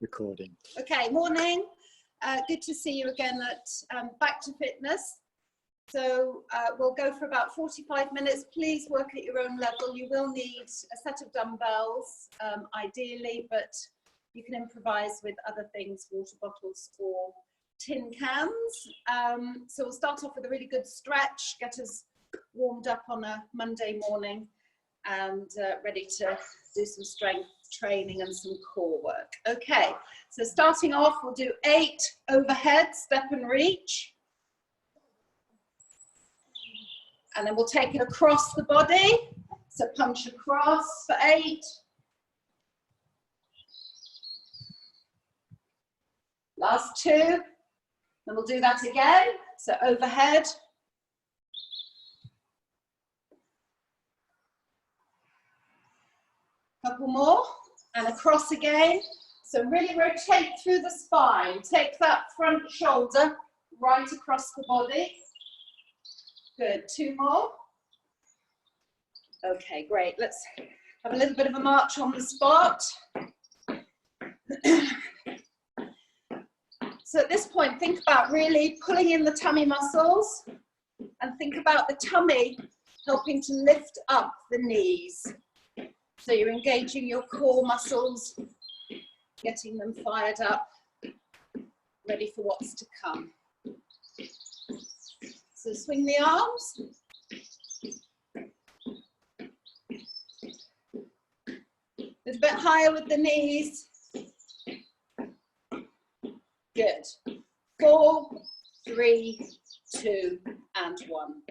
recording. Okay, morning. Good to see you again at Back to Fitness. So we'll go for about 45 minutes. Please work at your own level. You will need a set of dumbbells, ideally, but you can improvise with other things, water bottles or tin cans. So we'll start off with a really good stretch, get us warmed up on a Monday morning and ready to do some strength training and some core work. Okay, so starting off, we'll do 8 overhead step and reach. And then we'll take it across the body. So punch across for 8. Last 2. Then we'll do that again. So overhead. Couple more, and across again. So really rotate through the spine. Take that front shoulder right across the body. Good, 2 more. Okay, great. Let's have a little bit of a march on the spot. So at this point, think about really pulling in the tummy muscles and think about the tummy helping to lift up the knees. So you're engaging your core muscles, getting them fired up, ready for what's to come. So swing the arms. A little bit higher with the knees. Good. 4, 3, 2, and 1.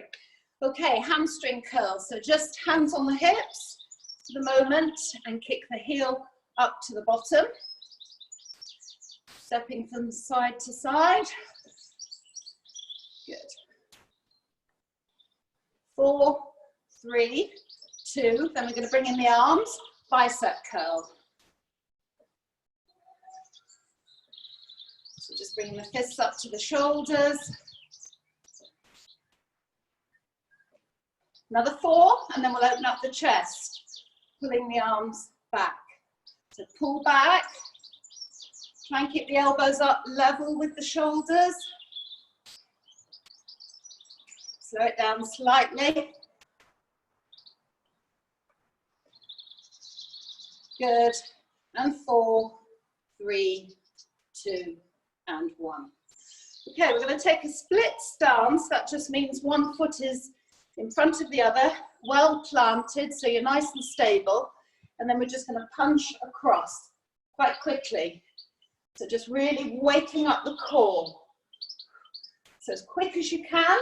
Okay, hamstring curls. So just hands on the hips for the moment and kick the heel up to the bottom. Stepping from side to side. Good. 4, 3, 2. Then we're going to bring in the arms. Bicep curl. So just bring the fists up to the shoulders. Another 4, and then we'll open up the chest, pulling the arms back. So pull back. Try and keep the elbows up level with the shoulders. Slow it down slightly. Good. And 4, 3, 2, and 1. Okay, we're going to take a split stance. That just means one foot is in front of the other, well planted, so you're nice and stable. And then we're just going to punch across quite quickly. So just really waking up the core. So as quick as you can.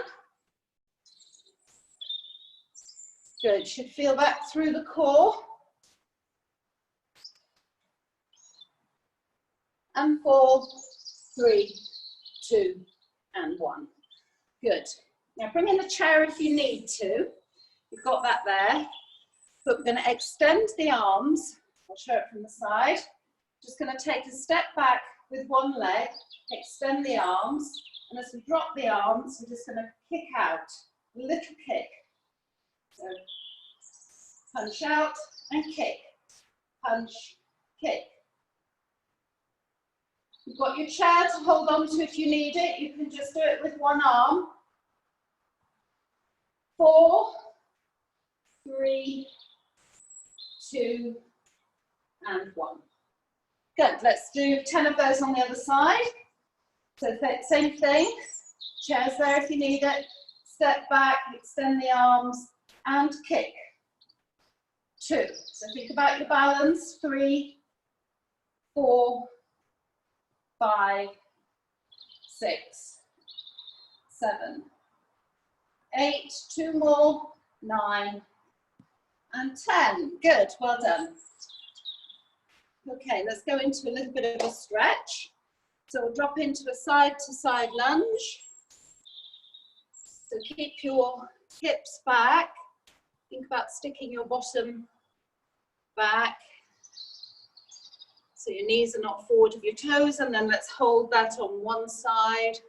Good, you should feel that through the core. And 4, 3, 2, and 1. Good. Now bring in the chair if you need to. You've got that there. But we're going to extend the arms. I'll show it from the side. Just going to take a step back with one leg, extend the arms, and as we drop the arms, we're just going to kick out, a little kick. So punch out and kick, punch, kick. You've got your chair to hold on to if you need it. You can just do it with one arm. 4, 3, 2, and 1. Good, let's do 10 of those on the other side. So same thing, chairs there if you need it. Step back, extend the arms, and kick. 2, so think about your balance. 3, 4, 5, 6, 7, 8, 2 more, 9, and 10. Good, well done. Okay, let's go into a little bit of a stretch. So we'll drop into a side-to-side lunge. So keep your hips back. Think about sticking your bottom back. So your knees are not forward of your toes, and then let's hold that on one side.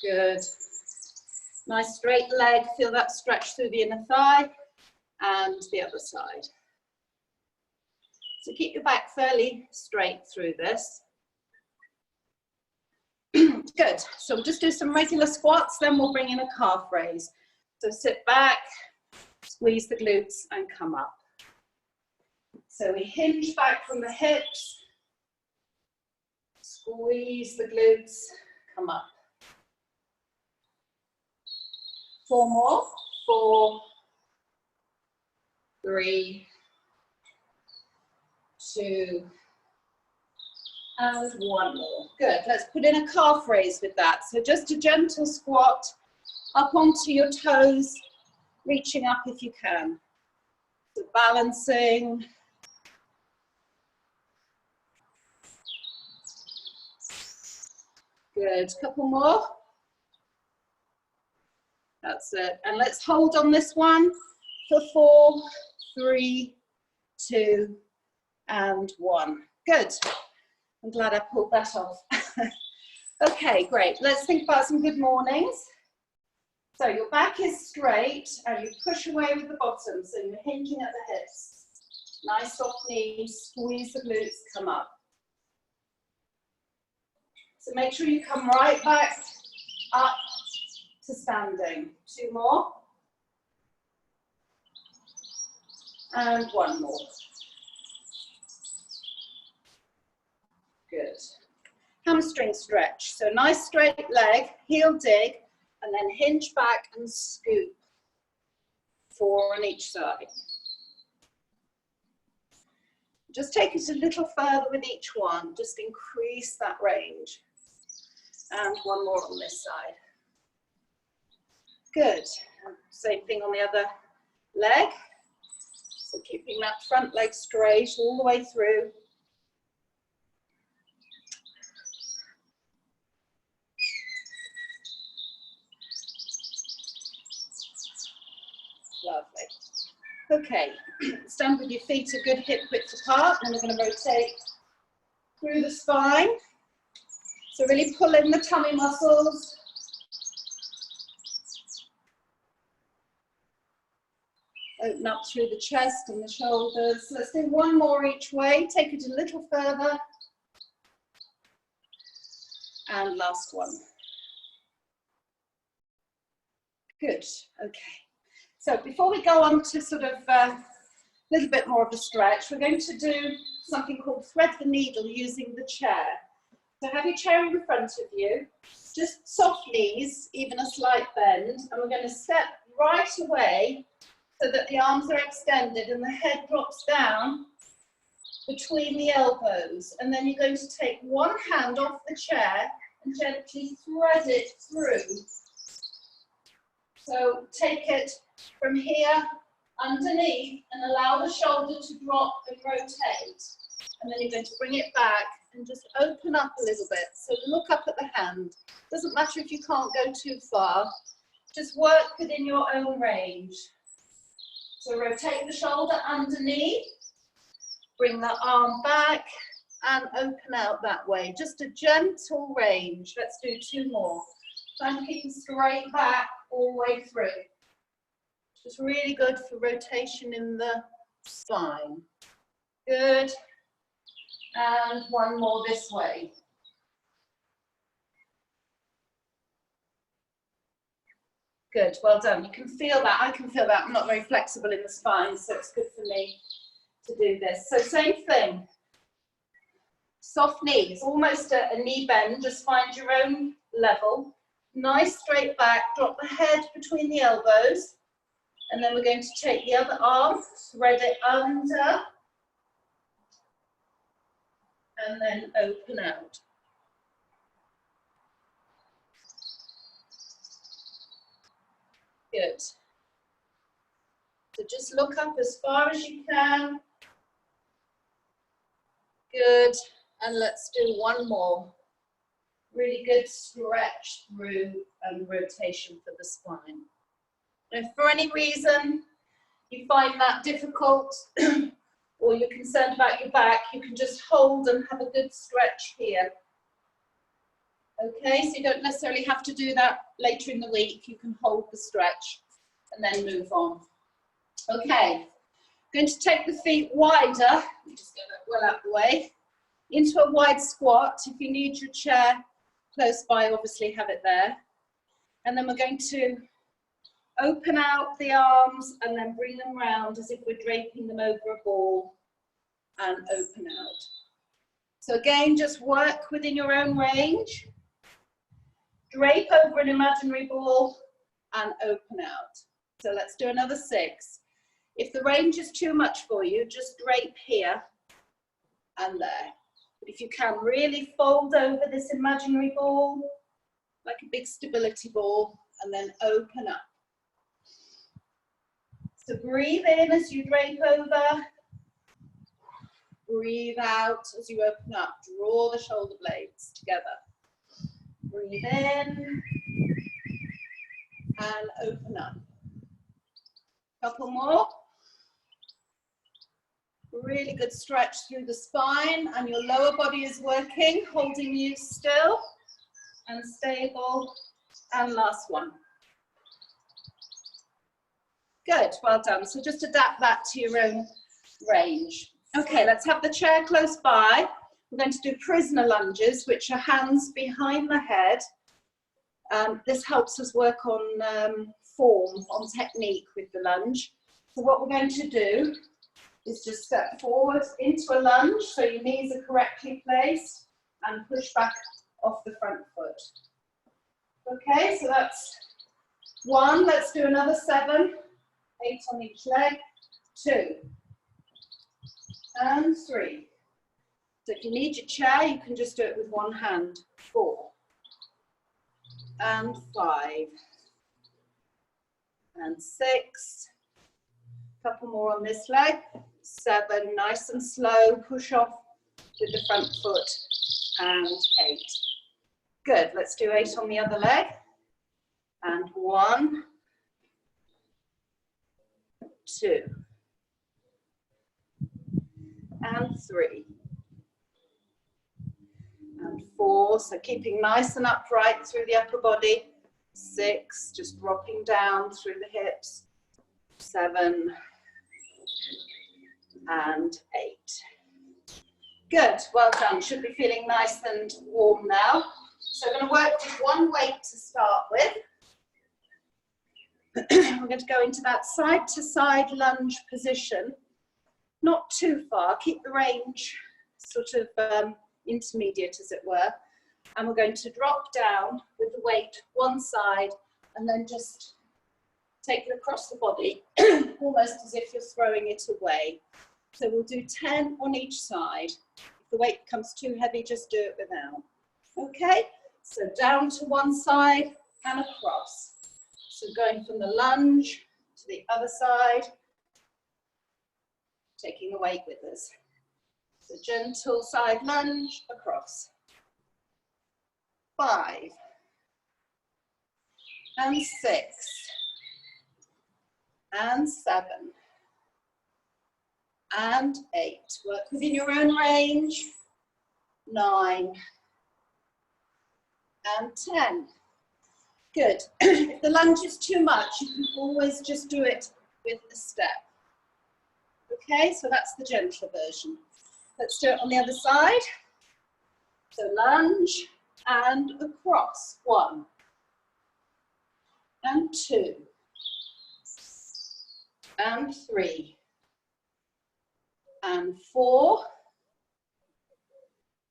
Good. Nice straight leg, feel that stretch through the inner thigh, and the other side. So keep your back fairly straight through this. Good. So we'll just do some regular squats, then we'll bring in a calf raise. So sit back, squeeze the glutes and come up. So we hinge back from the hips, squeeze the glutes, come up. 4 more. 4, 3, 2, and 1 more. Good. Let's put in a calf raise with that. So just a gentle squat up onto your toes, reaching up if you can. So balancing. Good. Couple more. That's it. And let's hold on this one for 4, 3, 2, and 1. Good. I'm glad I pulled that off. Okay, great. Let's think about some good mornings. So your back is straight and you push away with the bottom. So you're hinging at the hips. Nice soft knees, squeeze the glutes, come up. So make sure you come right back up to standing. 2 more. And 1 more. Good. Hamstring stretch. So nice straight leg, heel dig, and then hinge back and scoop. 4 on each side. Just take it a little further with each one. Just increase that range. And 1 more on this side. Good. Same thing on the other leg. So keeping that front leg straight all the way through. Lovely. Okay, stand with your feet a good hip width apart, and we're going to rotate through the spine. So really pull in the tummy muscles. Open up through the chest and the shoulders. Let's do 1 more each way. Take it a little further. And last one. Good, okay. So before we go on to sort of a little bit more of a stretch, we're going to do something called thread the needle using the chair. So have your chair in front of you, just soft knees, even a slight bend, and we're going to step right away so that the arms are extended and the head drops down between the elbows. And then you're going to take one hand off the chair and gently thread it through. So take it from here underneath and allow the shoulder to drop and rotate. And then you're going to bring it back and just open up a little bit. So look up at the hand. Doesn't matter if you can't go too far. Just work within your own range. So rotate the shoulder underneath. Bring the arm back and open out that way. Just a gentle range. Let's do 2 more. Try and keep straight back all the way through. It's really good for rotation in the spine. Good. And 1 more this way. Good, well done. You can feel that. I can feel that. I'm not very flexible in the spine, so it's good for me to do this. So same thing. Soft knees, almost a knee bend. Just find your own level. Nice straight back. Drop the head between the elbows. And then we're going to take the other arm, thread it under, and then open out. Good. So just look up as far as you can. Good. And let's do 1 more. Really good stretch through and rotation for the spine. If for any reason you find that difficult or you're concerned about your back, you can just hold and have a good stretch here. Okay, so you don't necessarily have to do that later in the week. You can hold the stretch and then move on. Okay, Going to take the feet wider, just get that well out of the way, into a wide squat. If you need your chair close by, obviously have it there. And then we're going to open out the arms and then bring them round as if we're draping them over a ball and open out. So again, just work within your own range. Drape over an imaginary ball and open out. So let's do another 6. If the range is too much for you, just drape here and there. But if you can, really fold over this imaginary ball like a big stability ball and then open up. So breathe in as you drape over. Breathe out as you open up. Draw the shoulder blades together. Breathe in and open up. Couple more. Really good stretch through the spine and your lower body is working, holding you still and stable. And last one. Good, well done. So just adapt that to your own range. Okay, let's have the chair close by. We're going to do prisoner lunges, which are hands behind the head. This helps us work on form, on technique with the lunge. So what we're going to do is just step forward into a lunge, so your knees are correctly placed, and push back off the front foot. Okay, so that's 1. Let's do another 7. 8 on each leg. 2. And 3. So if you need your chair, you can just do it with one hand. 4. And 5. And 6. Couple more on this leg. 7. Nice and slow. Push off with the front foot. And 8. Good. Let's do 8 on the other leg. And 1. 2. And 3. And 4. So keeping nice and upright through the upper body. 6. Just dropping down through the hips. 7. And 8. Good, well done. Should be feeling nice and warm now. So we're going to work with one weight to start with. We're going to go into that side to side lunge position. Not too far, keep the range sort of intermediate as it were. And we're going to drop down with the weight one side and then just take it across the body, almost as if you're throwing it away. So we'll do 10 on each side. If the weight becomes too heavy, just do it without. Okay, so down to one side and across. So going from the lunge to the other side, taking the weight with us. So gentle side lunge across. 5 and 6 and 7 and 8. Work within your own range. 9 and 10. Good. If the lunge is too much, you can always just do it with a step. Okay, so that's the gentler version. Let's do it on the other side. So lunge and across. 1 and 2 and 3 and 4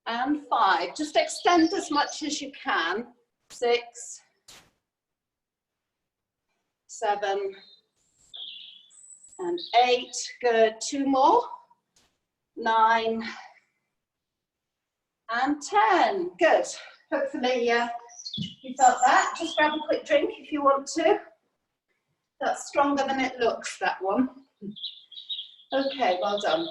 and 5. Just extend as much as you can. 6, 7 and 8. Good. 2 more. 9 and 10. Good. Hopefully you felt that. Just grab a quick drink if you want to. That's stronger than it looks, that one. Okay, well done.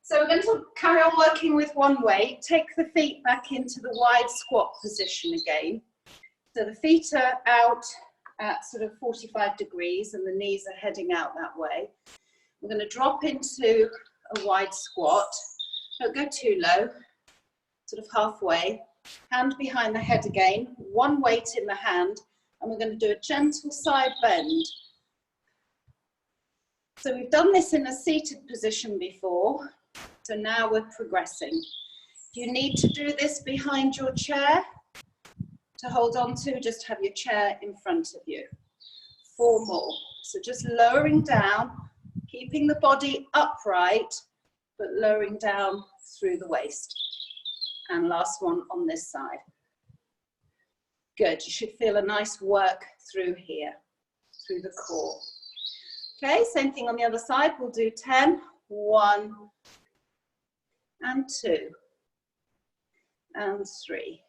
So we're going to carry on working with one weight. Take the feet back into the wide squat position again. So the feet are out at sort of 45 degrees and the knees are heading out that way. We're going to drop into a wide squat. Don't go too low, sort of halfway. Hand behind the head again, one weight in the hand, and we're going to do a gentle side bend. So we've done this in a seated position before, so now we're progressing. You need to do this behind your chair to hold on to, just have your chair in front of you. 4 more. So just lowering down, keeping the body upright, but lowering down through the waist. And last one on this side. Good, you should feel a nice work through here, through the core. Okay, same thing on the other side. We'll do 10, 1, and 2, and 3,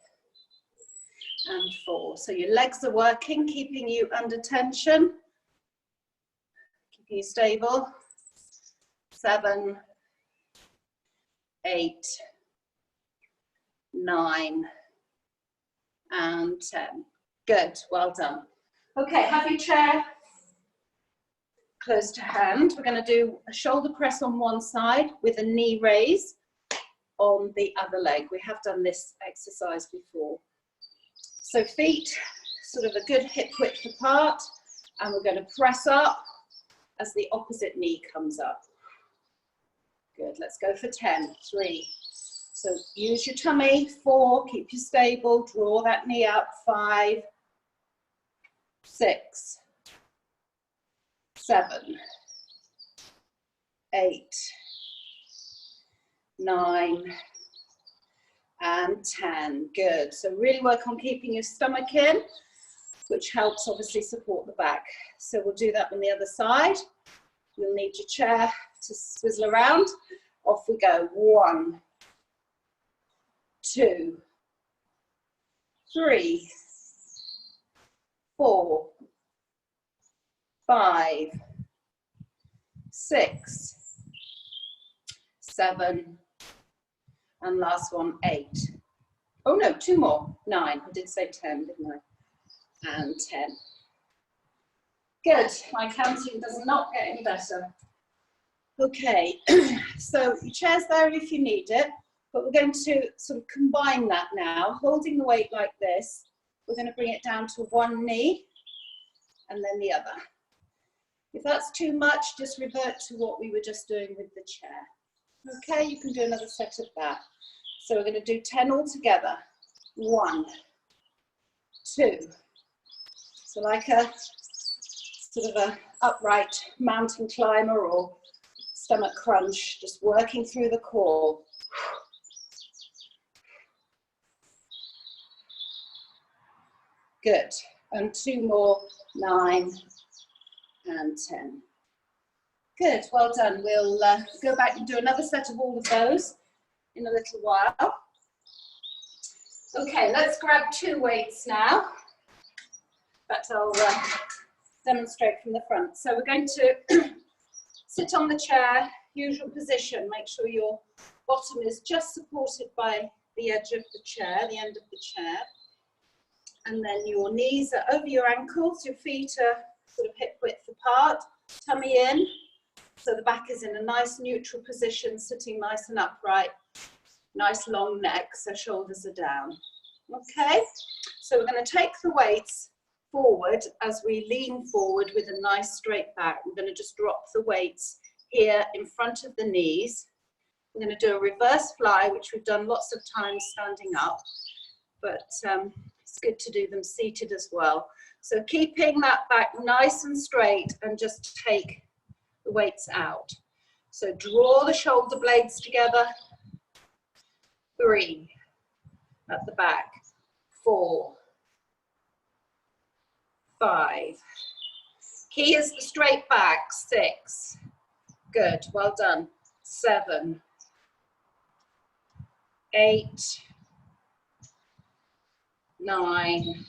and 4. So your legs are working, keeping you under tension, keeping you stable. 7, 8, 9, and 10. Good, well done. Okay, have your chair close to hand. We're going to do a shoulder press on one side with a knee raise on the other leg. We have done this exercise before. So feet sort of a good hip width apart, and we're going to press up as the opposite knee comes up. Good, let's go for 10, 3. So use your tummy, 4, keep you stable, draw that knee up, 5, 6, 7, 8, 9, and 10. Good. So really work on keeping your stomach in, which helps obviously support the back. So we'll do that on the other side. You'll need your chair to swizzle around. Off we go. 1, 2, 3, 4, 5, 6, 7, and last one, 8. Oh no, 2 more, 9. I did say 10, didn't I? And 10. Good, my counting does not get any better. Okay, so your chair's there if you need it, but we're going to sort of combine that now, holding the weight like this. We're going to bring it down to one knee and then the other. If that's too much, just revert to what we were just doing with the chair. Okay, you can do another set of that. So we're going to do 10 all together. 1, 2. So like a sort of a upright mountain climber or stomach crunch, just working through the core. Good. And 2 more, 9 and 10. Good, well done. We'll go back and do another set of all of those in a little while. Okay, let's grab 2 weights now. But I'll demonstrate from the front. So we're going to sit on the chair, usual position. Make sure your bottom is just supported by the edge of the chair, the end of the chair. And then your knees are over your ankles, your feet are sort of hip width apart, tummy in. So the back is in a nice neutral position, sitting nice and upright, nice long neck, so shoulders are down. Okay, so we're going to take the weights forward as we lean forward with a nice straight back. We're going to just drop the weights here in front of the knees. We're going to do a reverse fly, which we've done lots of times standing up, but it's good to do them seated as well. So keeping that back nice and straight and just take the weights out. So draw the shoulder blades together. 3 at the back. 4, 5. Key is the straight back. 6. Good, well done. 7, 8, 9,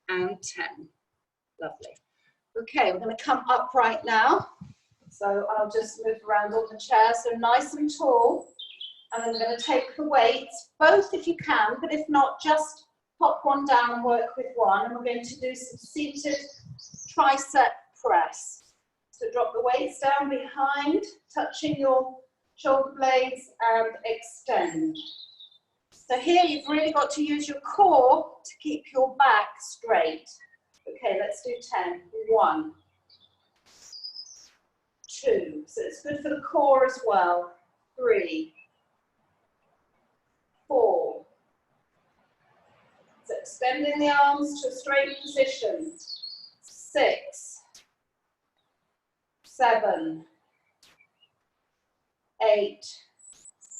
and 10. Lovely. Okay, we're going to come upright now. So I'll just move around on the chair, so nice and tall. And then we're going to take the weights, both if you can, but if not, just pop one down and work with one. And we're going to do some seated tricep press. So drop the weights down behind, touching your shoulder blades and extend. So here you've really got to use your core to keep your back straight. Okay, let's do 10. 1, 2. So it's good for the core as well. 3, 4. So extending the arms to a straight position. 6, 7, 8.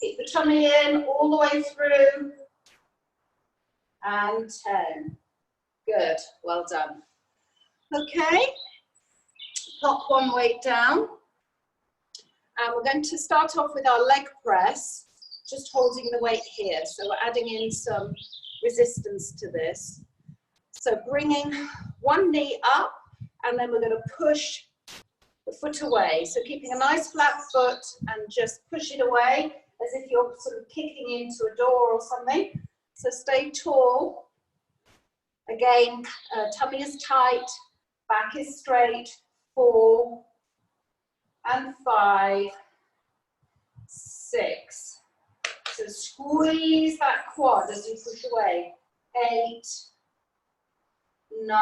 Keep the tummy in all the way through. And 10. Good, well done. Okay, pop one weight down. And we're going to start off with our leg press, just holding the weight here. So we're adding in some resistance to this. So bringing one knee up, and then we're going to push the foot away. So keeping a nice flat foot and just push it away as if you're sort of kicking into a door or something. So stay tall. Again, tummy is tight, back is straight. 4 and 5, 6. So squeeze that quad as you push away. 8, 9,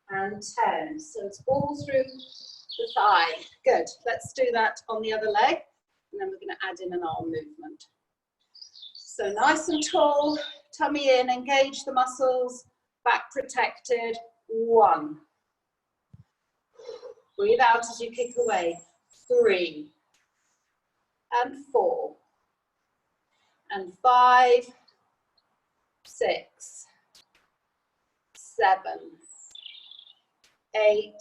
and 10. So it's all through the thigh. Good. Let's do that on the other leg. And then we're going to add in an arm movement. So nice and tall, tummy in, engage the muscles, back protected. 1. Breathe out as you kick away. 3 and 4 and 5, 6, 7, 8,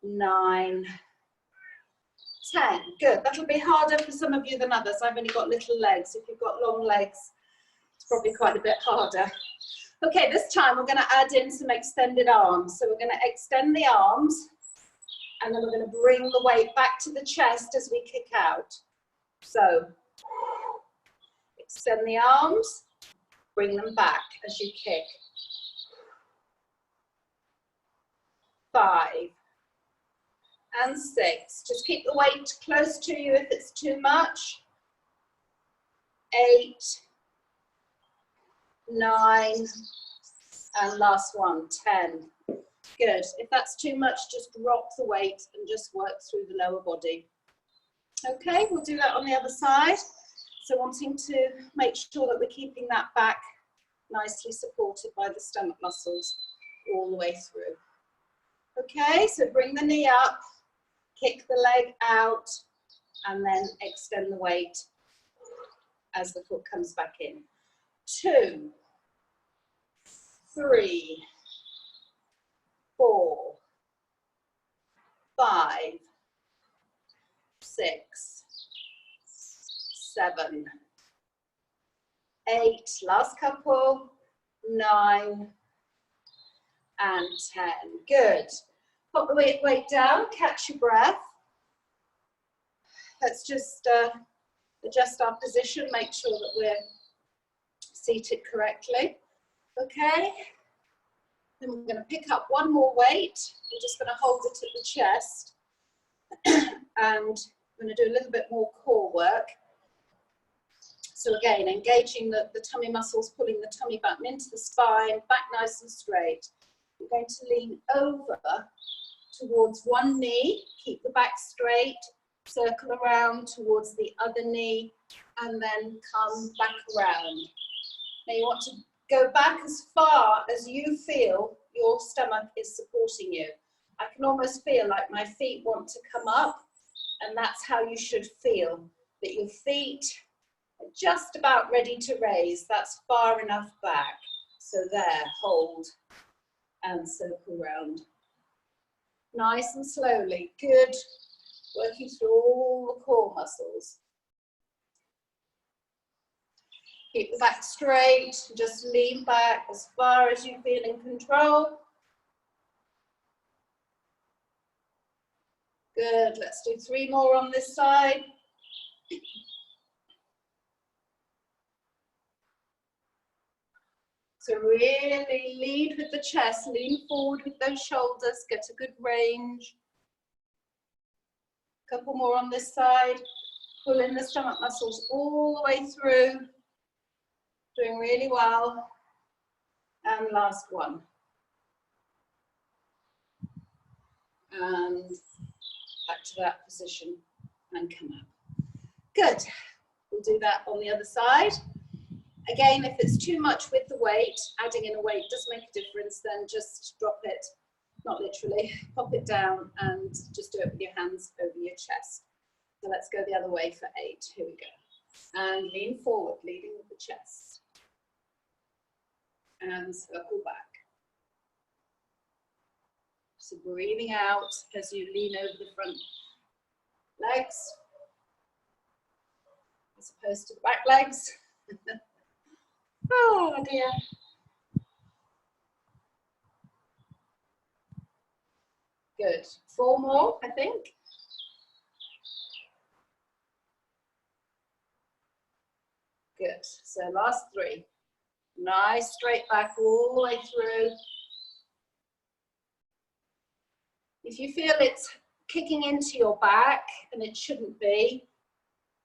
9, 10. Good. That'll be harder for some of you than others. I've only got little legs. If you've got long legs, it's probably quite a bit harder. Okay, this time we're going to add in some extended arms. So we're going to extend the arms, and then we're going to bring the weight back to the chest as we kick out. So extend the arms, bring them back as you kick. 5 and 6. Just keep the weight close to you if it's too much. 8, 9, and last one, 10. Good. If that's too much, just drop the weight and just work through the lower body. Okay, we'll do that on the other side. So wanting to make sure that we're keeping that back nicely supported by the stomach muscles all the way through. Okay, so bring the knee up, kick the leg out, and then extend the weight as the foot comes back in. 2, 3, 4, 5, 6, 7, 8, last couple, 9, and 10. Good. Put the weight down, catch your breath. Let's just adjust our position, make sure that we're seated correctly. Okay. Then we're going to pick up one more weight. We're just going to hold it at the chest. And we're going to do a little bit more core work. So again, engaging the tummy muscles, pulling the tummy back into the spine, back nice and straight. We're going to lean over towards one knee, keep the back straight, circle around towards the other knee, and then come back around. Now you want to go back as far as you feel your stomach is supporting you. I can almost feel like my feet want to come up, and that's how you should feel, that your feet are just about ready to raise. That's far enough back. So there, hold and circle round. Nice and slowly, good. Working through all the core muscles. Keep the back straight, just lean back as far as you feel in control. Good, let's do 3 more on this side. So really lead with the chest, lean forward with those shoulders, get a good range. Couple more on this side. Pull in the stomach muscles all the way through. Doing really well. And last one. and back to that position and come up. Good. We'll do that on the other side. Again, if it's too much with the weight, adding in a weight does make a difference, then just drop it, not literally, pop it down and just do it with your hands over your chest. So let's go the other way for 8. Here we go. And lean forward, leading with the chest. And circle back. So breathing out as you lean over the front legs, as opposed to the back legs. Oh dear. Good. 4 more, I think. Good. So last 3. Nice straight back all the way through. If you feel it's kicking into your back, and it shouldn't be,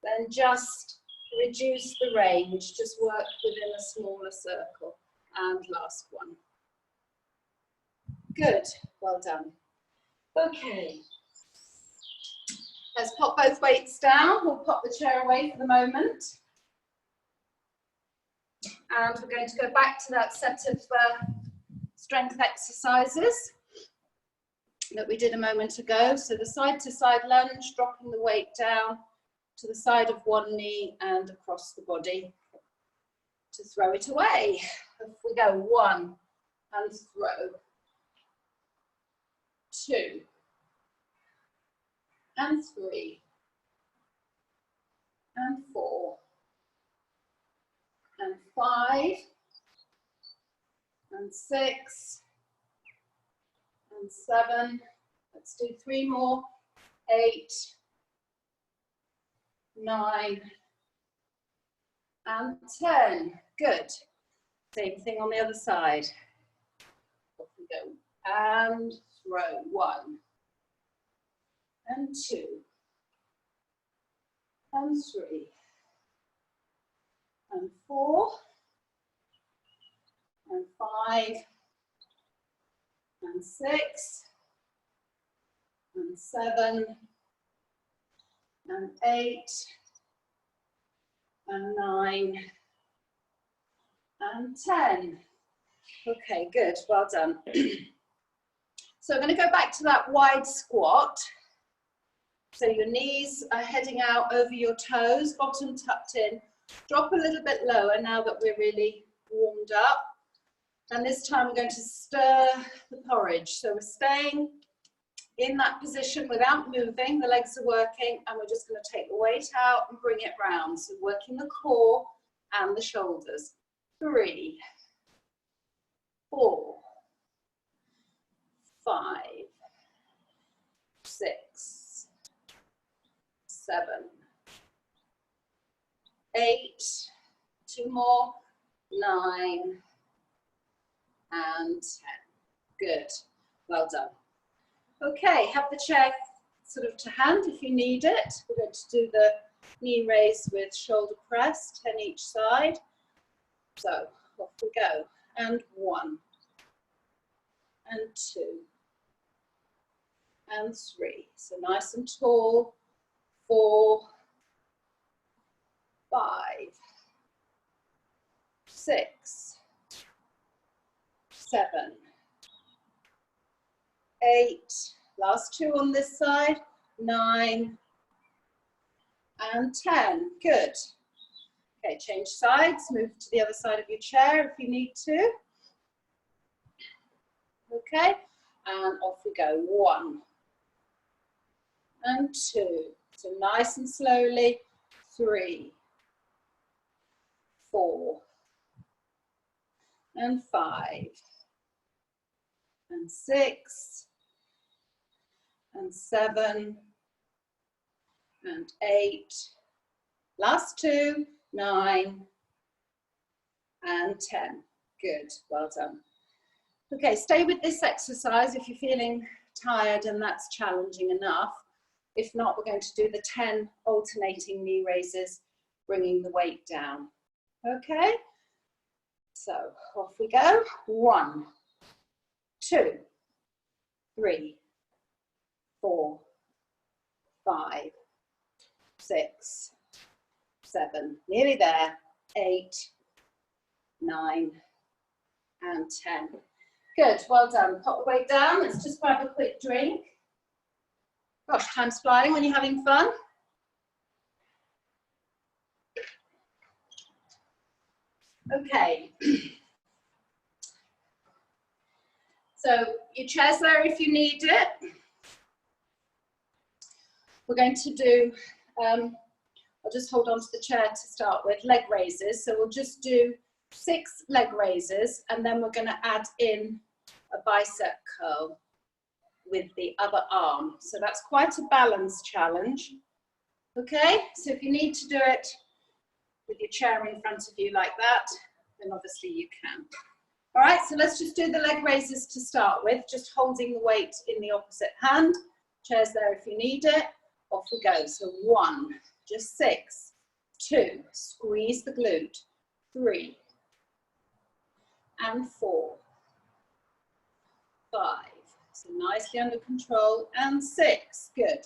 then just reduce the range. Just work within a smaller circle. And last one. Good. Well done. Okay. Let's pop both weights down. We'll pop the chair away for the moment. And we're going to go back to that set of strength exercises that we did a moment ago. So the side to side lunge, dropping the weight down to the side of one knee and across the body to throw it away. If we go 1 and throw, 2 and 3 and 4 and 5 and 6 and 7. Let's do 3 more. 8, 9 and 10. Good. Same thing on the other side. Off we go. And throw. 1 and 2 and 3 and 4 and 5 and 6 and 7 and 8 and 9 and 10. Okay, good, well done. So I'm going to go back to that wide squat. So your knees are heading out over your toes, bottom tucked in. Drop a little bit lower now that we're really warmed up. And this time we're going to stir the porridge. So we're staying in that position without moving. The legs are working, and we're just going to take the weight out and bring it round. So working the core and the shoulders. 3, 4, 5, 6, 7, 8, 2 more, 9, and 10. Good, well done. Okay, have the chair sort of to hand if you need it. We're going to do the knee raise with shoulder press, 10 each side. So off we go, and 1, and 2, and 3. So nice and tall, 4, 5, 6, 7, 8, last 2 on this side, 9, and 10. Good. Okay, change sides, move to the other side of your chair if you need to. Okay, and off we go. 1 and 2. So nice and slowly. 3, 4, and 5, and 6, and 7, and 8. Last 2, 9, and 10. Good, well done. Okay, stay with this exercise if you're feeling tired and that's challenging enough. If not, we're going to do the 10 alternating knee raises, bringing the weight down. Okay, so off we go. 1, 2, 3, 4, 5, 6, 7, nearly there, 8, 9, and 10. Good, well done. Pop the weight down. Let's just grab a quick drink. Gosh, time's flying when you're having fun. Okay. So your chair's there if you need it. We're going to do, I'll just hold on to the chair to start with, leg raises. So we'll just do 6 leg raises, and then we're going to add in a bicep curl with the other arm. So that's quite a balance challenge. Okay, so if you need to do it with your chair in front of you like that, then obviously you can. All right, so let's just do the leg raises to start with, just holding the weight in the opposite hand. Chair's there if you need it. Off we go. So 1, just 6, 2, squeeze the glute, 3, and 4, 5, so nicely under control, and 6, good.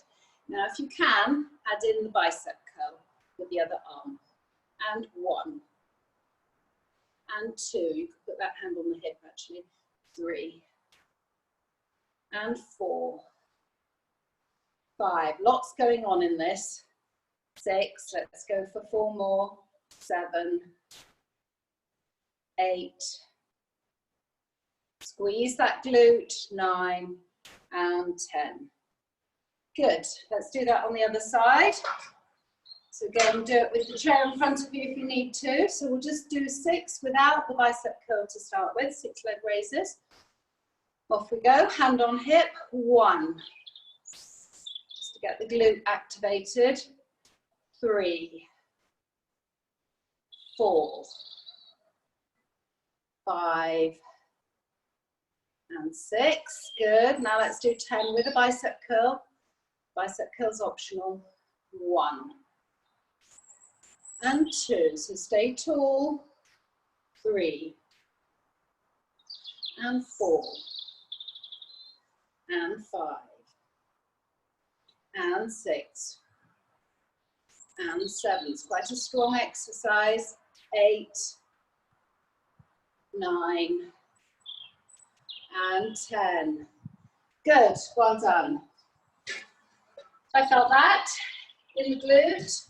Now if you can, add in the bicep curl with the other arm, and 1, and 2, you could put that hand on the hip actually, 3, and 4, 5, lots going on in this, 6, let's go for 4 more, 7, 8, squeeze that glute, 9, and 10. Good, let's do that on the other side. So again, do it with the chair in front of you if you need to. So we'll just do 6 without the bicep curl to start with, 6 leg raises. Off we go, hand on hip, 1. Just to get the glute activated. 3, 4, 5, and 6. Good. Now let's do 10 with a bicep curl. Bicep curl's optional. 1 and 2. So stay tall. 3 and 4 and 5 and 6 and 7. It's quite a strong exercise. 8, 9, and 10. Good, well done. I felt that in the glute.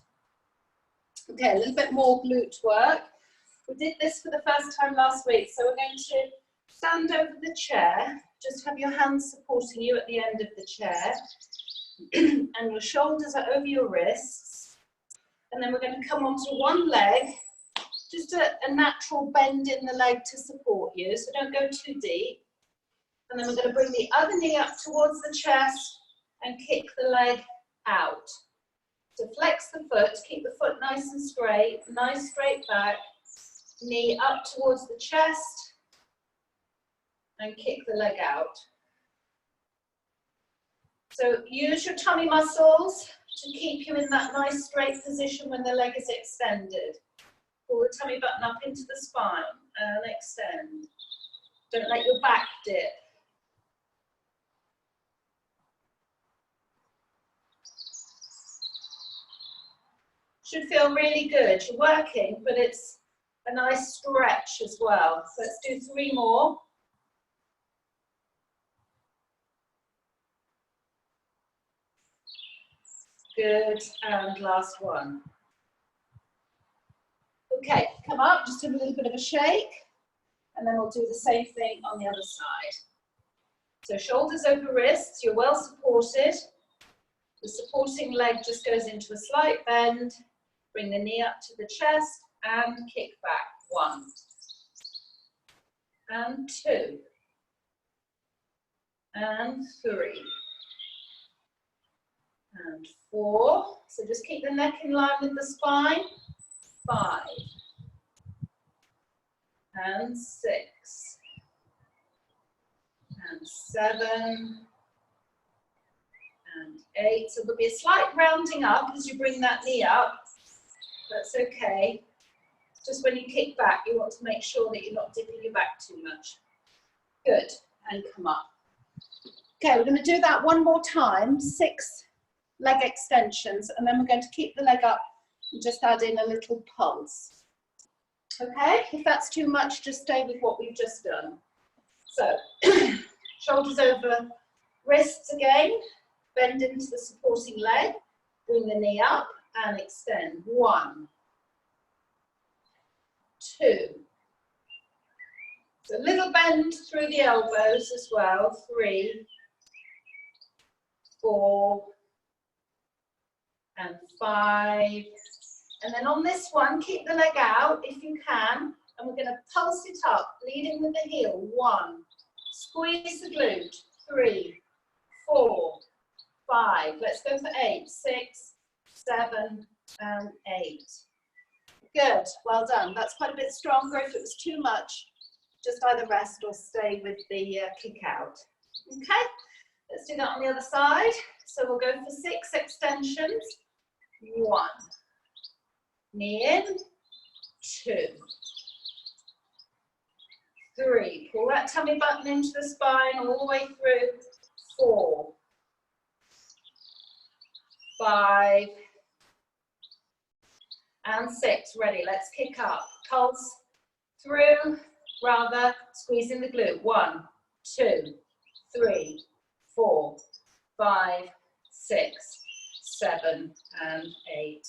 Okay, a little bit more glute work. We did this for the first time last week, so we're going to stand over the chair. Just have your hands supporting you at the end of the chair. And your shoulders are over your wrists. And then we're going to come onto one leg. Just a natural bend in the leg to support you, so don't go too deep. And then we're going to bring the other knee up towards the chest and kick the leg out. So flex the foot, keep the foot nice and straight, nice straight back, knee up towards the chest and kick the leg out. So use your tummy muscles to keep you in that nice straight position when the leg is extended. Pull the tummy button up into the spine and extend. Don't let your back dip. Should feel really good. You're working, but it's a nice stretch as well. So let's do 3 more. Good, and last one. Okay, come up, just have a little bit of a shake, and then we'll do the same thing on the other side. So shoulders over wrists, you're well supported. The supporting leg just goes into a slight bend. Bring the knee up to the chest and kick back. 1 and 2 and 3 and 4. So just keep the neck in line with the spine. 5 and 6 and 7 and 8. So there'll be a slight rounding up as you bring that knee up. That's okay. Just when you kick back, you want to make sure that you're not dipping your back too much. Good, and come up. Okay, we're going to do that one more time, 6 leg extensions, and then we're going to keep the leg up and just add in a little pulse. Okay, if that's too much, just stay with what we've just done. So, shoulders over wrists again, bend into the supporting leg, bring the knee up and extend. 1, 2. So a little bend through the elbows as well. 3, 4, and 5. And then on this one, keep the leg out if you can. And we're going to pulse it up, leading with the heel. 1. Squeeze the glute. 3, 4, 5. Let's go for 8. 6, 7, and 8. Good. Well done. That's quite a bit stronger. If it was too much, just either rest or stay with the kick out. Okay. Let's do that on the other side. So we'll go for 6 extensions. 1. Knee in. 2. 3. Pull that tummy button into the spine all the way through. 4. 5. And 6. Ready. Let's kick up. Pulse through. Rather, squeezing the glute. 1, 2, 3, 4, 5, 6, 7, and 8.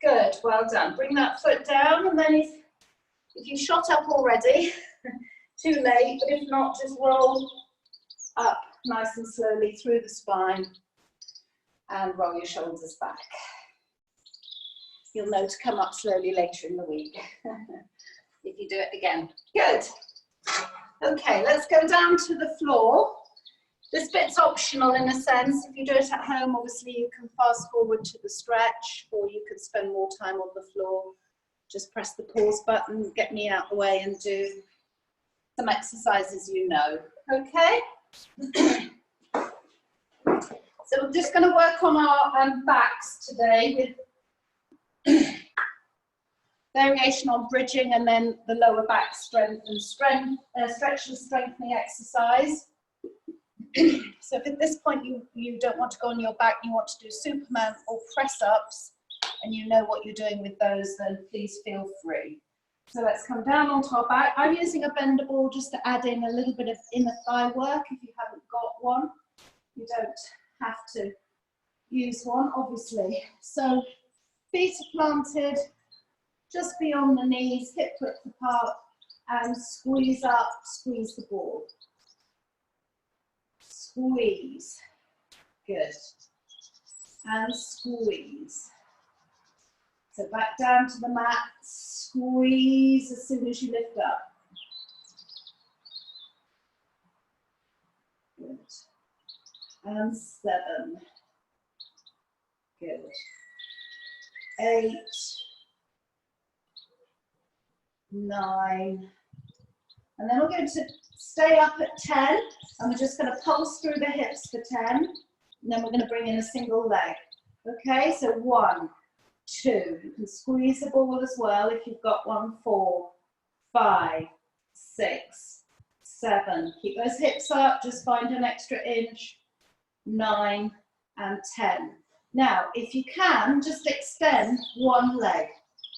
Good, well done. Bring that foot down, and then if you shot up already, too late, but if not, just roll up nice and slowly through the spine and roll your shoulders back. You'll know to come up slowly later in the week if you do it again. Good. Okay, let's go down to the floor. This bit's optional in a sense. If you do it at home, obviously you can fast forward to the stretch, or you could spend more time on the floor. Just press the pause button, get me out the way, and do some exercises you know. Okay? So we're just going to work on our backs today with variation on bridging, and then the lower back stretch and strengthening exercise. So if at this point you don't want to go on your back, you want to do Superman or press ups, and you know what you're doing with those, then please feel free. So let's come down onto our back. I'm using a bender ball just to add in a little bit of inner thigh work if you haven't got one. You don't have to use one, obviously. So feet are planted just beyond the knees, hip width apart, and squeeze up, squeeze the ball. Squeeze. Good. And squeeze. So back down to the mat, squeeze as soon as you lift up. Good. And 7. Good. 8. 9. And then we're going to stay up at 10, and we're just going to pulse through the hips for 10, and then we're going to bring in a single leg. Okay, so 1, 2, you can squeeze the ball as well if you've got one. 4, 5, 6, 7, keep those hips up, just find an extra inch. 9 and 10. Now, if you can, just extend one leg,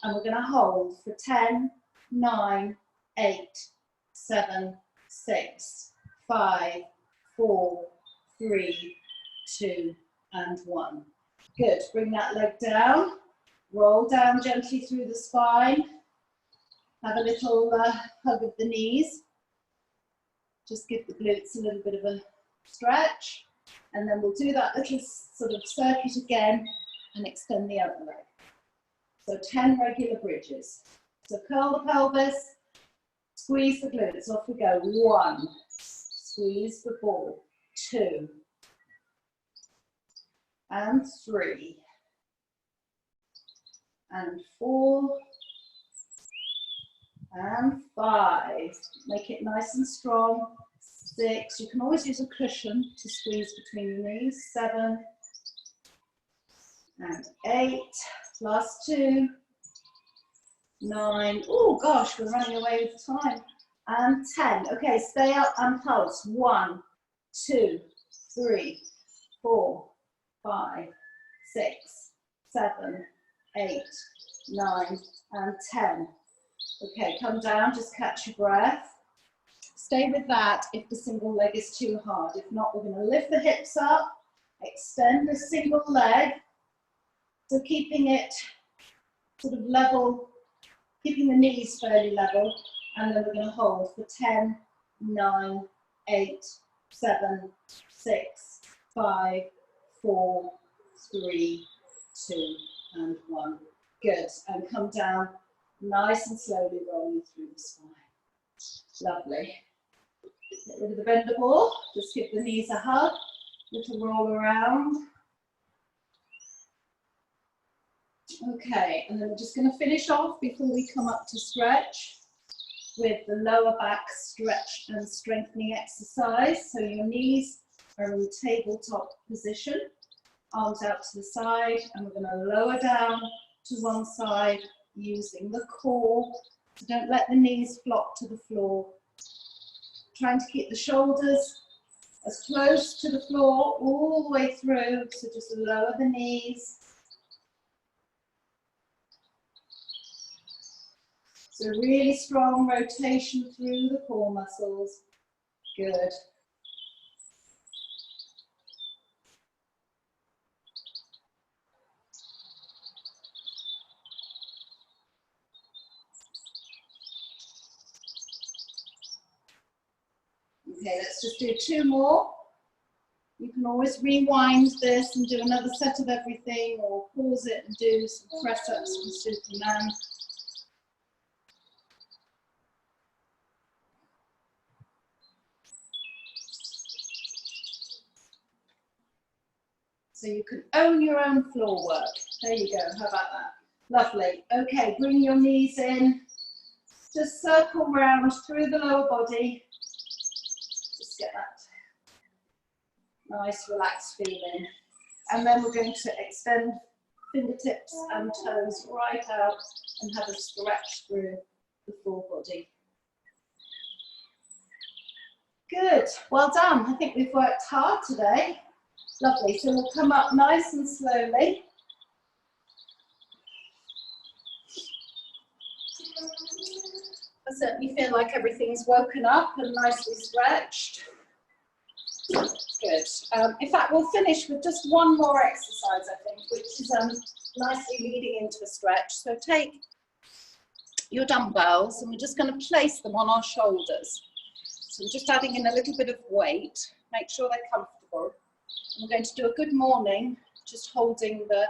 and we're going to hold for 10, 9, 8, 7, 6, 5, 4, 3, 2, and 1. Good. Bring that leg down. Roll down gently through the spine. Have a little hug of the knees. Just give the glutes a little bit of a stretch. And then we'll do that little sort of circuit again and extend the other leg. So 10 regular bridges. So curl the pelvis, squeeze the glutes, off we go. 1, squeeze the ball. 2, and 3, and 4, and 5. Make it nice and strong. 6, you can always use a cushion to squeeze between your knees. 7, and 8, last 2, 9, oh gosh, we're running away with time, and 10. Okay, stay up and pulse. 1, 2, 3, 4, 5, 6, 7, 8, 9, and 10. Okay, come down, just catch your breath. Stay with that if the single leg is too hard. If not, we're going to lift the hips up, extend the single leg. So keeping it sort of level, keeping the knees fairly level, and then we're going to hold for 10, 9, 8, 7, 6, 5, 4, 3, 2, and 1. Good. And come down nice and slowly, rolling through the spine. Lovely. Get rid of the bendable. Just give the knees a hug. Little roll around. Okay, and then we're just going to finish off before we come up to stretch with the lower back stretch and strengthening exercise. So your knees are in tabletop position, arms out to the side, and we're going to lower down to one side using the core. So don't let the knees flop to the floor. Trying to keep the shoulders as close to the floor all the way through, so just lower the knees. So really strong rotation through the core muscles. Good. Okay, let's just do 2 more. You can always rewind this and do another set of everything, or pause it and do some press-ups from Superman. So you can own your own floor work. There you go, how about that? Lovely. Okay, bring your knees in. Just circle round through the lower body. Just get that nice relaxed feeling. And then we're going to extend fingertips and toes right out and have a stretch through the full body. Good, well done. I think we've worked hard today. Lovely, so we'll come up nice and slowly. I certainly feel like everything's woken up and nicely stretched. Good. In fact, we'll finish with just one more exercise, I think, which is nicely leading into a stretch. So take your dumbbells and we're just going to place them on our shoulders. So I'm just adding in a little bit of weight. Make sure they're comfortable. And we're going to do a good morning, just holding the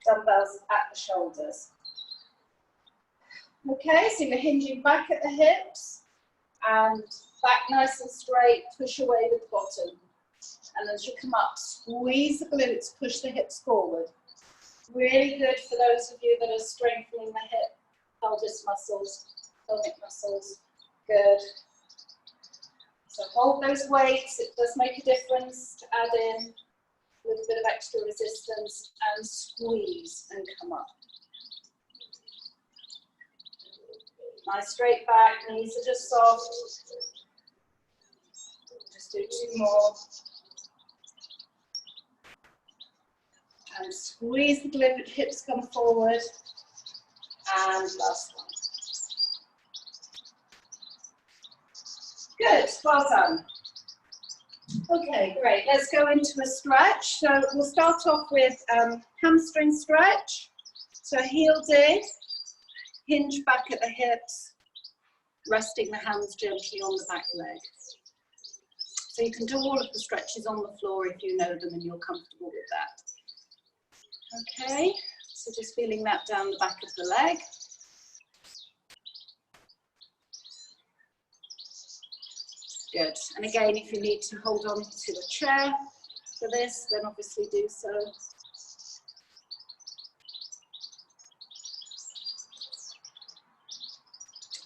dumbbells at the shoulders. Okay, so you're hinging back at the hips and back nice and straight, push away with the bottom. And as you come up, squeeze the glutes, push the hips forward. Really good for those of you that are strengthening the hip, pelvis muscles, pelvic muscles. Good. So hold those weights, it does make a difference to add in a little bit of extra resistance and squeeze and come up. Nice straight back, knees are just soft. Just do 2 more. And squeeze the glute, hips come forward. And last one. Good, well done. Okay, great. Let's go into a stretch. So we'll start off with hamstring stretch. So heel dig, hinge back at the hips, resting the hands gently on the back leg. So you can do all of the stretches on the floor if you know them and you're comfortable with that. Okay, so just feeling that down the back of the leg. Good. And again, if you need to hold on to a chair for this, then obviously do so.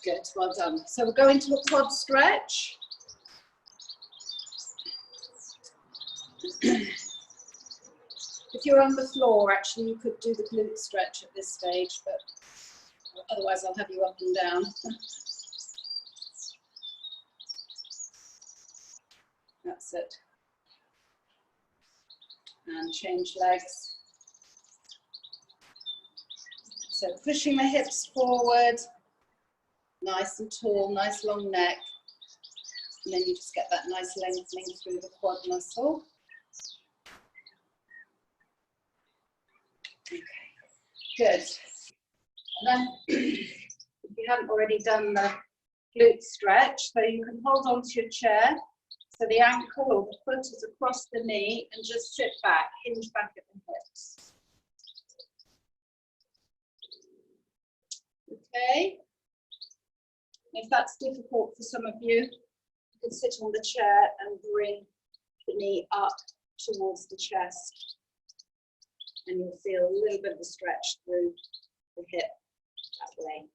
Good, well done. So we'll go into a quad stretch. If you're on the floor, actually, you could do the glute stretch at this stage, but otherwise I'll have you up and down. That's it. And change legs. So pushing the hips forward, nice and tall, nice long neck. And then you just get that nice lengthening through the quad muscle. Okay, good. And then, if you haven't already done the glute stretch, so you can hold on to your chair, so the ankle or the foot is across the knee, and just sit back, hinge back at the hips. Okay. If that's difficult for some of you, you can sit on the chair and bring the knee up towards the chest. And you'll feel a little bit of a stretch through the hip that way.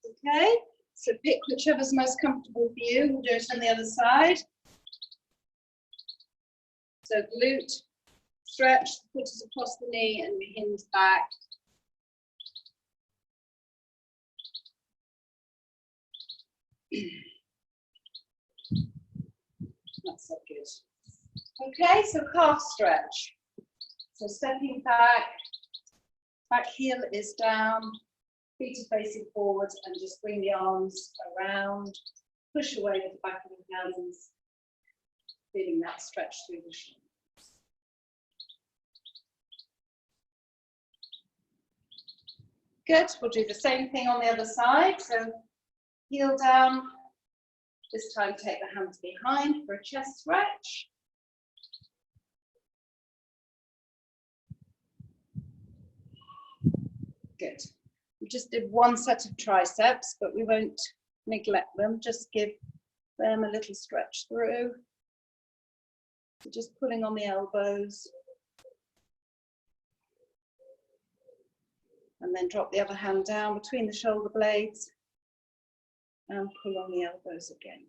Okay, so pick whichever's most comfortable for you. We'll do it on the other side. So glute, stretch, the foot is across the knee and we hinge back. That's so good. Okay, so calf stretch. So stepping back, back heel is down, feet are facing forward, and just bring the arms around, push away with the back of the hands, feeling that stretch through the shoulders. Good, we'll do the same thing on the other side. So heel down, this time take the hands behind for a chest stretch. Good. We just did one set of triceps, but we won't neglect them. Just give them a little stretch through. So just pulling on the elbows. And then drop the other hand down between the shoulder blades and pull on the elbows again.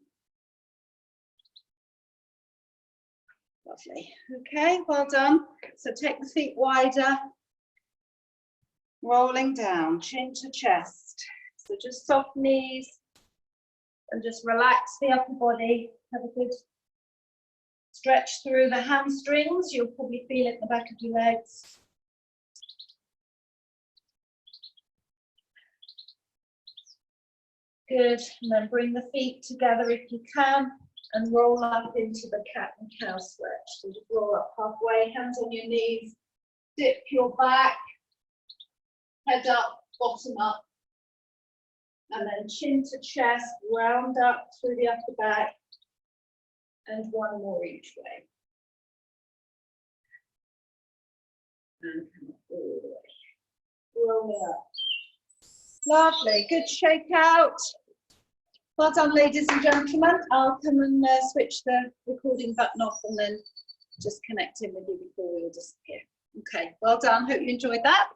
Lovely. Okay, well done. So take the feet wider. Rolling down, chin to chest. So just soft knees and just relax the upper body. Have a good stretch through the hamstrings. You'll probably feel it in the back of your legs. Good, and then bring the feet together if you can and roll up into the cat and cow stretch. So just roll up halfway, hands on your knees, dip your back. Head up, bottom up, and then chin to chest, round up through the upper back, and one more each way. And come up all the way. Roll it up. Lovely, good shake out. Well done, ladies and gentlemen. I'll come and switch the recording button off and then just connect in with you before we all disappear. Okay, well done. Hope you enjoyed that.